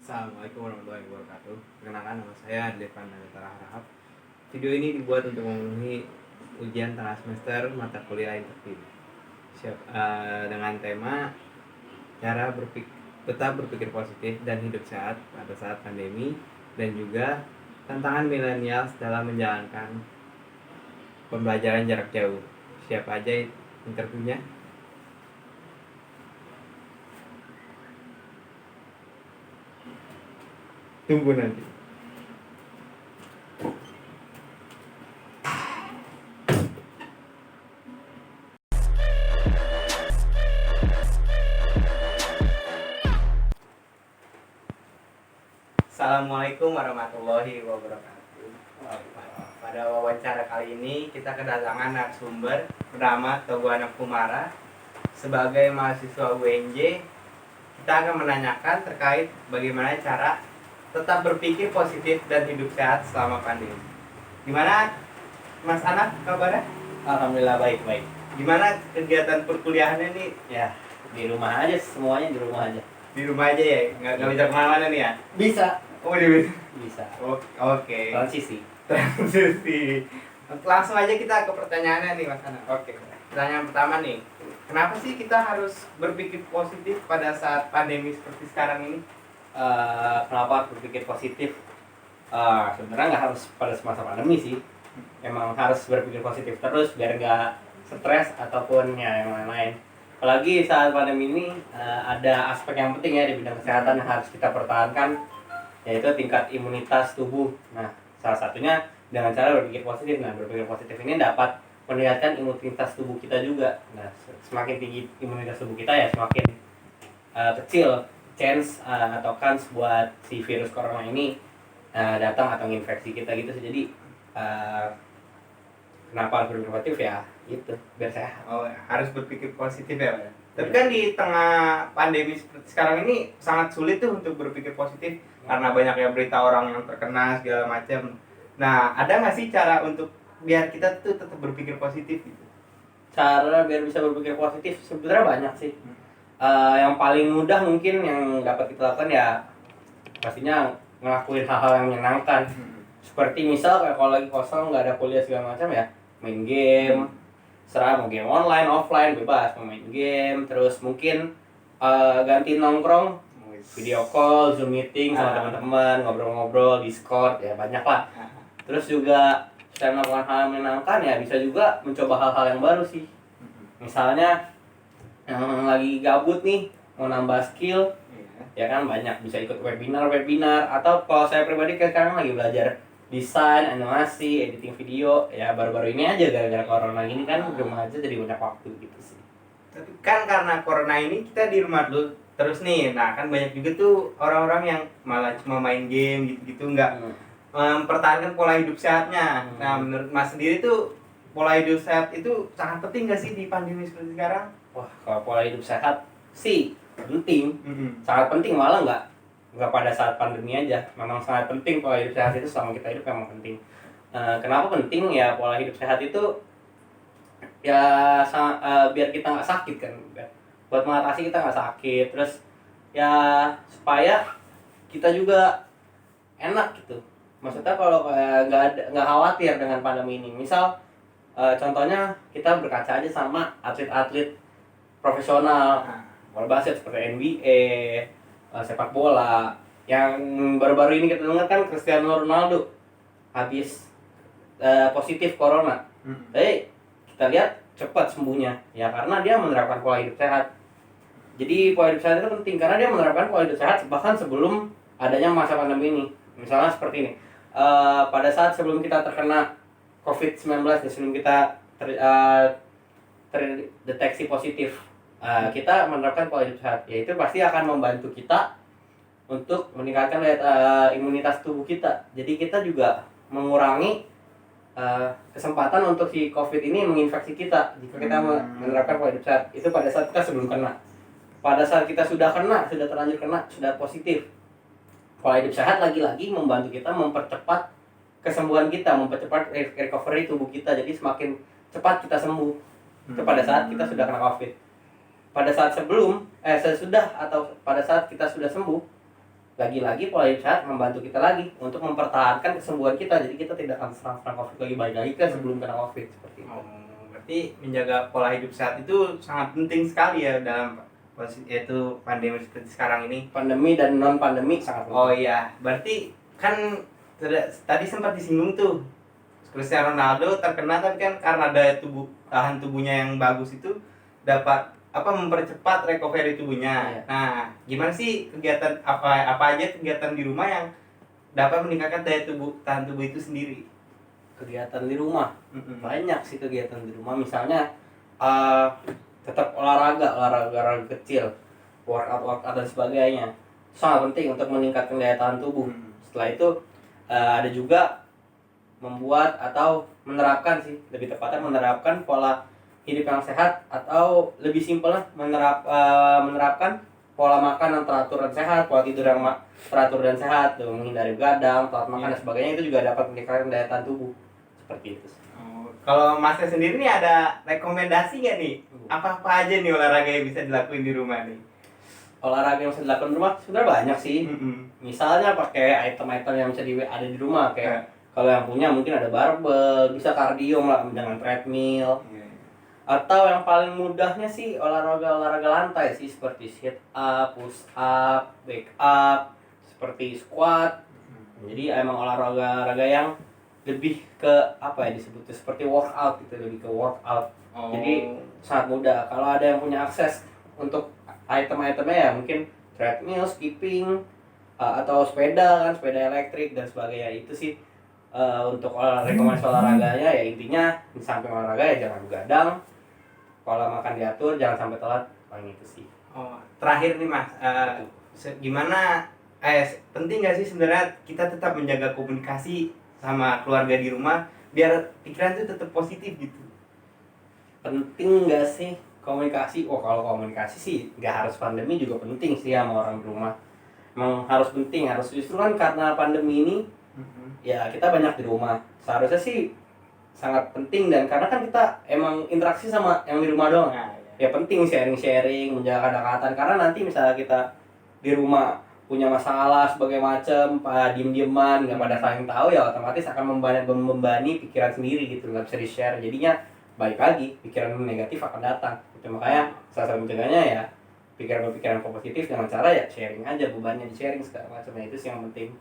Assalamualaikum warahmatullahi wabarakatuh. Perkenalkan, nama saya Devan Anantara Harahap. Video ini dibuat untuk memenuhi ujian tengah semester mata kuliah interview dengan tema cara tetap berpikir positif dan hidup sehat pada saat pandemi, dan juga tantangan milenial dalam menjalankan pembelajaran jarak jauh. Siapa aja interviewnya? Tunggu nanti. Assalamualaikum warahmatullahi wabarakatuh. Pada wawancara kali ini kita kedatangan narasumber bernama Togo Anak Kumara. Sebagai mahasiswa UNJ, kita akan menanyakan terkait bagaimana cara tetap berpikir positif dan hidup sehat selama pandemi. Gimana Mas Anak kabarnya? Alhamdulillah baik-baik. Gimana kegiatan perkuliahannya nih? Ya, di rumah aja, semuanya di rumah aja. Di rumah aja ya? Nggak bisa kemana-mana nih ya? Bisa. Oh, bisa. Bisa. Oke. Transisi. Langsung aja kita ke pertanyaannya nih Mas Anak. Oke. Pertanyaan pertama nih. Kenapa sih kita harus berpikir positif pada saat pandemi seperti sekarang ini? Kenapa berpikir positif? Sebenarnya nggak harus pada semasa pandemi sih. Emang harus berpikir positif terus biar nggak stres ataupun ya yang lain-lain. Apalagi saat pandemi ini ada aspek yang penting ya di bidang kesehatan yang harus kita pertahankan, yaitu tingkat imunitas tubuh. Nah, salah satunya dengan cara berpikir positif. Nah, berpikir positif ini dapat meningkatkan imunitas tubuh kita juga. Nah, semakin tinggi imunitas tubuh kita ya semakin kecil chance atau kans buat si virus corona ini datang atau menginfeksi kita gitu. Jadi kenapa harus berpikir positif ya? Gitu, biar sehat. Oh, harus berpikir positif ya, Pak. Tapi kan di tengah pandemi seperti sekarang ini sangat sulit tuh untuk berpikir positif karena banyaknya berita orang yang terkena segala macam. Nah, ada nggak sih cara untuk biar kita tuh tetap berpikir positif gitu? Cara biar bisa berpikir positif sebenarnya banyak sih. Yang paling mudah mungkin yang dapat kita lakukan ya pastinya ngelakuin hal-hal yang menyenangkan. Seperti misal kayak kalau lagi kosong nggak ada kuliah segala macam ya main game, serah mau game online, offline bebas mau main game. Terus mungkin ganti nongkrong, video call, zoom meeting sama teman-teman, ngobrol-ngobrol, Discord ya banyak lah. Terus juga selain melakukan hal yang menyenangkan ya bisa juga mencoba hal-hal yang baru sih. Misalnya yang lagi gabut nih mau nambah skill, ya kan banyak bisa ikut webinar atau kalau saya pribadi sekarang lagi belajar desain, animasi, editing video ya baru-baru ini aja gara-gara corona gini kan di rumah aja jadi banyak waktu gitu sih. Tapi kan karena corona ini kita di rumah dulu terus nih. Nah, kan banyak juga tuh orang-orang yang malah cuma main game gitu-gitu, nggak mempertahankan pola hidup sehatnya. Nah, menurut Mas sendiri tuh pola hidup sehat itu sangat penting nggak sih di pandemi seperti sekarang? Wah, kalau pola hidup sehat sih penting, sangat penting, malah nggak pada saat pandemi aja, memang sangat penting pola hidup sehat itu selama kita hidup memang penting. Kenapa penting ya pola hidup sehat itu ya biar kita nggak sakit kan, buat mengatasi kita nggak sakit, terus ya supaya kita juga enak gitu. Maksudnya kalau nggak khawatir dengan pandemi ini, misal contohnya kita berkaca aja sama atlet-atlet profesional bola basket seperti NBA, sepak bola yang baru-baru ini kita dengar kan Cristiano Ronaldo habis positif corona. Tapi kita lihat cepat sembuhnya ya karena dia menerapkan pola hidup sehat. Jadi pola hidup sehat itu penting karena dia menerapkan pola hidup sehat bahkan sebelum adanya masa pandemi ini. Misalnya seperti ini, pada saat sebelum kita terkena COVID-19 dan sebelum kita terdeteksi positif, kita menerapkan pola hidup sehat, yaitu pasti akan membantu kita untuk meningkatkan imunitas tubuh kita. Jadi kita juga mengurangi kesempatan untuk si COVID ini menginfeksi kita jika kita menerapkan pola hidup sehat. Itu pada saat kita sebelum kena. Pada saat kita sudah kena, sudah terlanjur kena, sudah positif, pola hidup sehat lagi-lagi membantu kita mempercepat kesembuhan kita, mempercepat recovery tubuh kita. Jadi semakin cepat kita sembuh. Itu pada saat kita sudah kena COVID. Pada saat sesudah atau pada saat kita sudah sembuh, lagi-lagi pola hidup sehat membantu kita lagi untuk mempertahankan kesembuhan kita, jadi kita tidak akan serang COVID lagi, balik lagi kan sebelum kena COVID seperti itu. Berarti menjaga pola hidup sehat itu sangat penting sekali ya dalam posisi yaitu pandemi seperti sekarang ini. Pandemi dan non pandemi sangat penting. Oh iya, berarti kan tadi sempat disinggung tuh Cristiano Ronaldo terkena, tapi kan karena daya tahan tubuhnya yang bagus itu dapat mempercepat recovery tubuhnya. Iya. Nah, gimana sih kegiatan apa aja kegiatan di rumah yang dapat meningkatkan daya tahan tubuh itu sendiri? Kegiatan di rumah banyak sih kegiatan di rumah, misalnya tetap olahraga kecil, workout dan sebagainya, sangat penting untuk meningkatkan daya tahan tubuh. Setelah itu ada juga membuat atau menerapkan sih, lebih tepatnya menerapkan pola hidup yang sehat, atau lebih simpelnya menerapkan pola makan yang teratur dan sehat, pola tidur yang teratur dan sehat, menghindari begadang, telat makan dan sebagainya, itu juga dapat meningkatkan daya tahan tubuh. Seperti itu. Kalau Masnya sendiri nih ada rekomendasi nggak nih? Apa aja nih olahraga yang bisa dilakuin di rumah nih? Olahraga yang bisa dilakukan di rumah sebenarnya banyak sih. Misalnya pakai item-item yang bisa ada di rumah, kayak kalau yang punya mungkin ada barbel, bisa kardio dengan treadmill. Atau yang paling mudahnya sih olahraga lantai sih, seperti sit up, push up, back up, seperti squat. Jadi emang olahraga yang lebih ke apa ya disebutnya, seperti workout gitu, lebih ke workout. Jadi sangat mudah. Kalau ada yang punya akses untuk item-itemnya ya mungkin treadmill, skipping, atau sepeda elektrik dan sebagainya. Itu sih untuk rekomendasi olahraganya. Ya intinya di samping olahraga ya jangan begadang, pola makan diatur, jangan sampai telat, paling itu sih. Terakhir nih Mas, gimana penting nggak sih sebenarnya kita tetap menjaga komunikasi sama keluarga di rumah biar pikiran itu tetap positif gitu? Penting nggak sih komunikasi? Kalau komunikasi sih nggak harus pandemi juga penting sih sama orang di rumah. Emang harus penting, harus, justru kan karena pandemi ini ya kita banyak di rumah, seharusnya sih sangat penting, dan karena kan kita emang interaksi sama yang di rumah doang. Ya penting sharing, menjaga kedekatan, karena nanti misalnya kita di rumah punya masalah sebagai macam, diem-dieman, nggak pada saling tahu, ya otomatis akan membebani pikiran sendiri gitu, nggak bisa di-share. Jadinya balik lagi pikiran negatif akan datang. Itu makanya salah satu mencegahnya ya pikiran positif dengan cara ya sharing aja, bebannya di-sharing segala macam. Nah, itu sih yang penting.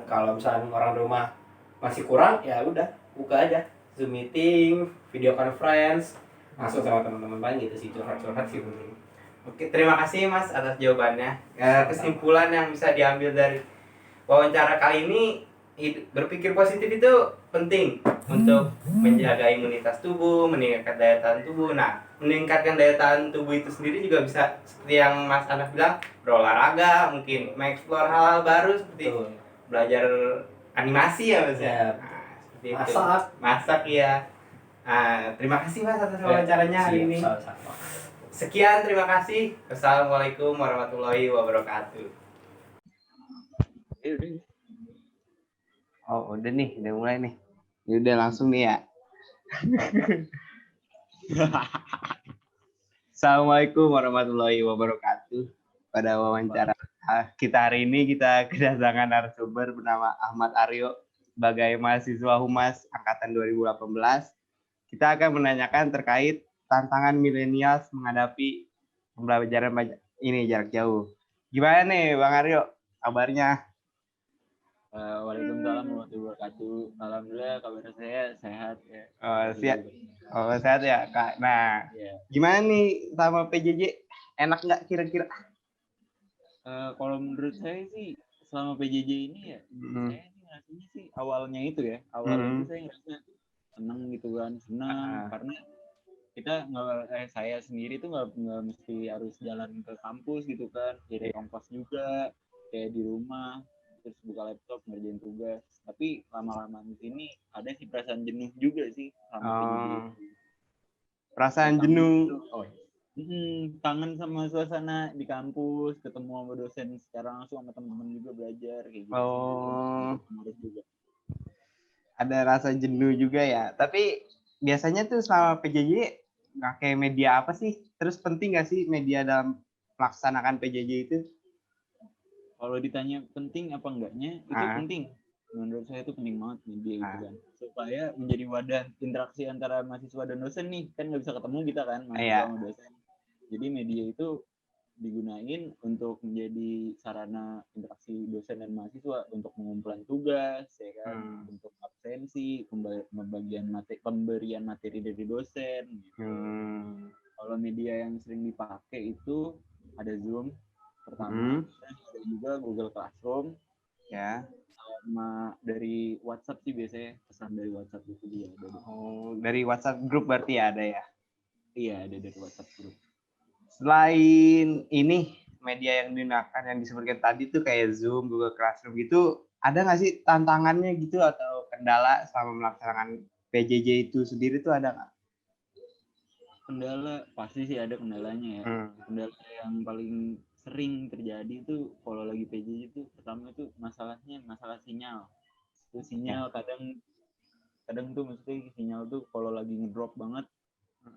Kalau misalnya orang di rumah masih kurang, ya udah buka aja Zoom meeting, video conference, langsung sama teman-teman lain gitu sih, curhat sih penting. Oke, terima kasih Mas atas jawabannya. Kesimpulan yang bisa diambil dari wawancara kali ini, berpikir positif itu penting untuk menjaga imunitas tubuh, meningkatkan daya tahan tubuh. Nah, meningkatkan daya tahan tubuh itu sendiri juga bisa seperti yang Mas Anas bilang, berolahraga, mungkin mengeksplor hal-hal baru seperti belajar animasi ya Mas ya. Masak ya. Terima kasih Mas atas wawancaranya hari ini. Sekian, terima kasih. Assalamualaikum warahmatullahi wabarakatuh. Udah nih, udah mulai nih. Ya udah langsung nih ya. Assalamualaikum warahmatullahi wabarakatuh. Pada wawancara kita hari ini kita kedatangan narasumber bernama Ahmad Aryo sebagai mahasiswa Humas angkatan 2018. Kita akan menanyakan terkait tantangan milenial menghadapi pembelajaran ini jarak jauh. Gimana nih Bang Aryo kabarnya? Waalaikumsalam warahmatullahi wabarakatuh. Alhamdulillah kabar saya sehat ya. Sehat ya Kak. Nah, gimana nih sama PJJ? Enak nggak kira-kira? Kalau menurut saya sih selama PJJ ini ya, saya sih ngerasanya sih awalnya itu saya ngerasa senang gitu kan, karena kita saya sendiri tuh nggak mesti harus jalan ke kampus gitu kan, jadi ongkos juga kayak di rumah, terus buka laptop ngerjain tugas. Tapi lama-lama di sini ada sih perasaan jenuh juga sih sama PJJ. Perasaan jenuh. Kangen sama suasana di kampus, ketemu sama dosen secara langsung, sama teman-teman juga belajar kayak gitu. Juga. Ada rasa jenuh juga ya. Tapi biasanya tuh selama PJJ pakai media apa sih? Terus penting nggak sih media dalam melaksanakan PJJ itu? Kalau ditanya penting apa enggaknya, itu penting. Menurut saya itu penting banget media itu kan. Supaya menjadi wadah interaksi antara mahasiswa dan dosen nih. Kan nggak bisa ketemu kita kan, mahasiswa sama dosen. Jadi media itu digunain untuk menjadi sarana interaksi dosen dan mahasiswa untuk pengumpulan tugas, ya kan, untuk absensi, pemberian materi dari dosen. Gitu. Kalau media yang sering dipakai itu ada Zoom pertama, terus ada juga Google Classroom, ya, sama dari WhatsApp sih biasanya, pesan dari WhatsApp itu dia ada. Oh, dari WhatsApp grup berarti ada ya? Iya, ada dari WhatsApp grup. Selain ini media yang digunakan yang disebutkan tadi tuh kayak Zoom, Google Classroom gitu, ada nggak sih tantangannya gitu atau kendala selama melaksanakan PJJ itu sendiri tuh ada nggak? Kendala pasti sih ada kendalanya ya. Kendala yang paling sering terjadi itu kalau lagi PJJ itu pertama itu masalah sinyal. Itu sinyal kadang tuh mesti sinyal tuh kalau lagi ngedrop banget,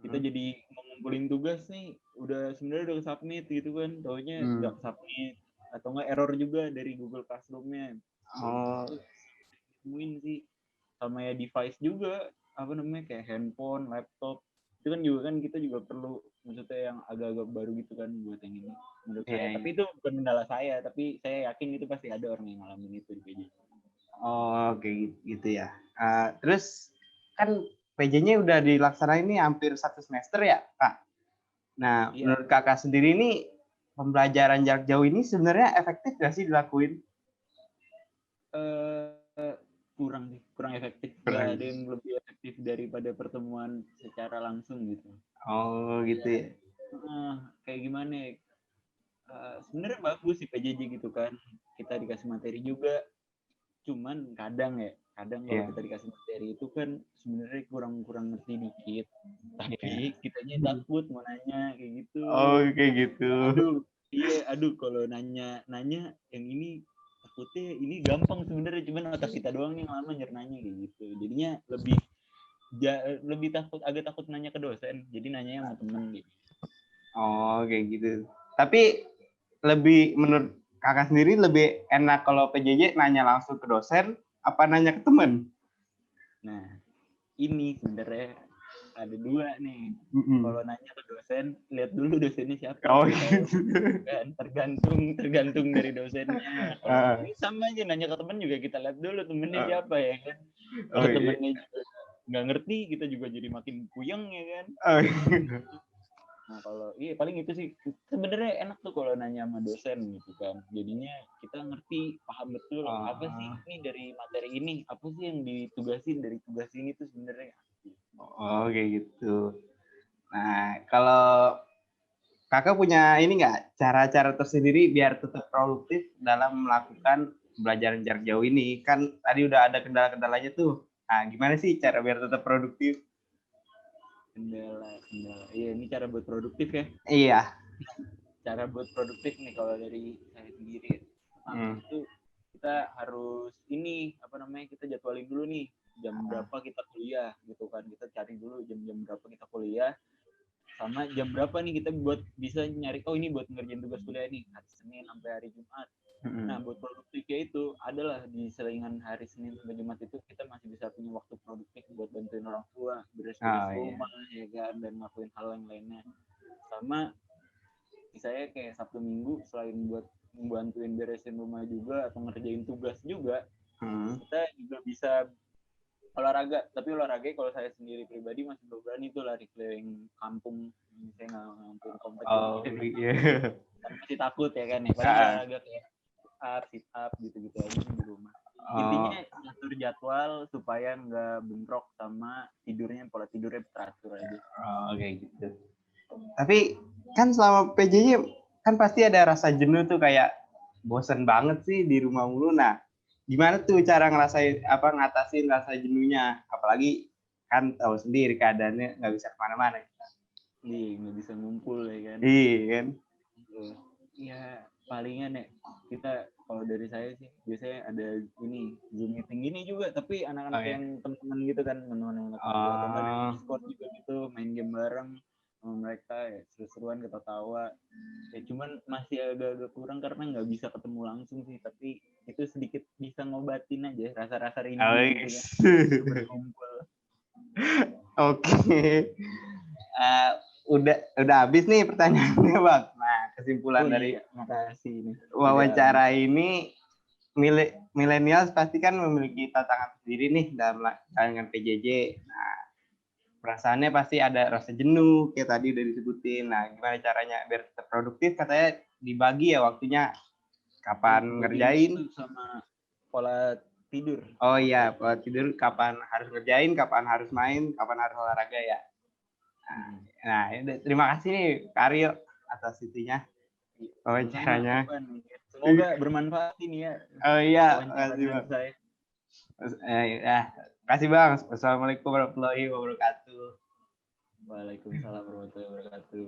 kita jadi ngumpulin tugas nih sebenarnya udah submit gitu kan, taunya nggak submit atau nggak error juga dari Google Classroom-nya. Temuin sih sama ya device juga, apa namanya, kayak handphone, laptop itu kan juga kan kita juga perlu, maksudnya yang agak-agak baru gitu kan buat yang ini menurut saya. Tapi itu bukan kendala saya, tapi saya yakin itu pasti ada orang yang ngalamin itu di PJ. Oh, kayak gitu ya. Terus kan PJ-nya udah dilaksanain ini hampir 1 semester ya, Kak. Nah, menurut Kakak sendiri ini pembelajaran jarak jauh ini sebenarnya efektif nggak sih dilakuin? Kurang efektif. Nggak ada yang lebih efektif daripada pertemuan secara langsung gitu. Oh, gitu ya. Kayak gimana ya? Sebenarnya bagus sih PJJ gitu kan, kita dikasih materi juga, cuman kadang kalau kita dikasih materi itu kan sebenarnya kurang ngerti dikit, tapi kitanya takut mau nanya kayak gitu. Oh, kayak gitu. Aduh kalau nanya yang ini takutnya ini gampang sebenarnya, cuman otak kita doang yang lama nyernanya kayak gitu. Jadinya lebih agak takut nanya ke dosen, jadi nanya sama temen gitu. Oh, kayak gitu. Tapi lebih menurut Kakak sendiri lebih enak kalau PJJ nanya langsung ke dosen apa nanya ke teman? Nah, ini sebenarnya ada dua nih. Kalau nanya ke dosen, lihat dulu dosennya siapa. Oh, gitu. Kan tergantung dari dosennya. Kalau ini sama aja, nanya ke teman juga kita lihat dulu temennya siapa ya kan. Kalau temennya juga nggak ngerti, kita juga jadi makin puyeng ya kan. Nah kalau paling itu sih sebenarnya enak tuh kalau nanya sama dosen gitu kan, jadinya kita ngerti, paham betul apa sih ini dari materi ini, apa sih yang ditugasin dari tugas ini tuh sebenarnya. Oh kayak gitu. Nah kalau Kakak punya ini nggak cara-cara tersendiri biar tetap produktif dalam melakukan pembelajaran jarak jauh ini? Kan tadi udah ada kendala-kendalanya tuh. Nah gimana sih cara biar tetap produktif? Kendala. Iya, ini cara buat produktif ya. Iya. Cara buat produktif nih kalau dari saya sendiri. Itu kita harus kita jadwalin dulu nih jam berapa kita kuliah gitu kan. Kita cari dulu jam-jam berapa kita kuliah. Sama jam berapa nih kita buat bisa nyari, ini buat ngerjain tugas kuliah nih hari Senin sampai hari Jumat. Nah, buat produktifnya itu adalah di selingan hari Senin sampai Jumat itu kita masih bisa punya waktu produktif buat bantuin orang tua, beres-beres rumah, ya kan, dan ngelakuin hal yang lainnya. Sama saya kayak Sabtu Minggu selain buat membantuin beresin rumah juga atau ngerjain tugas juga, kita juga bisa olahraga. Tapi olahraga kalau saya sendiri pribadi masih belum berani tuh lari keliling kampung. Saya nggak ngambil kompetisi. Masih takut ya kan ya. Paling olahraga kayak sit up gitu-gitu aja di rumah. Intinya atur jadwal supaya nggak bentrok sama pola tidurnya teratur aja. Kayak gitu. Tapi kan selama PJJ kan pasti ada rasa jenuh tuh, kayak bosen banget sih di rumah mulu. Nah, gimana tuh cara ngatasin rasa jenuhnya? Apalagi kan tahu sendiri keadaannya nggak bisa kemana-mana. Iya, nggak bisa ngumpul ya kan. Iya kan. Ya palingan ya kita, kalau dari saya sih biasanya ada Zoom meeting gini juga, tapi anak-anak yang teman-teman gitu kan, teman-teman atau nggak di Discord juga gitu, main game bareng. sama mereka ya, seru-seruan ketawa-tawa ya, cuman masih agak-agak kurang karena nggak bisa ketemu langsung sih, tapi itu sedikit bisa ngobatin aja rasa-rasa rindu gitu kan, berkumpul. Oke. Udah habis nih pertanyaannya, Bang. Nah, kesimpulan dari makasih nih. wawancara ini, milenial pasti kan memiliki tantangan sendiri nih dalam menjalankan PJJ. Nah, perasaannya pasti ada rasa jenuh kayak tadi udah disebutin. Nah, gimana caranya biar tetap produktif? Katanya dibagi ya waktunya, kapan ngerjain sama pola tidur. Oh iya, pola tidur, kapan harus ngerjain, kapan harus main, kapan harus olahraga ya. Nah, terima kasih nih Karyo atas itunya, wawancaranya. Semoga bermanfaat ini ya. Oh iya, makasih Bang. Kasih Bang. Wassalamualaikum warahmatullahi wabarakatuh. Waalaikumsalam warahmatullahi wabarakatuh.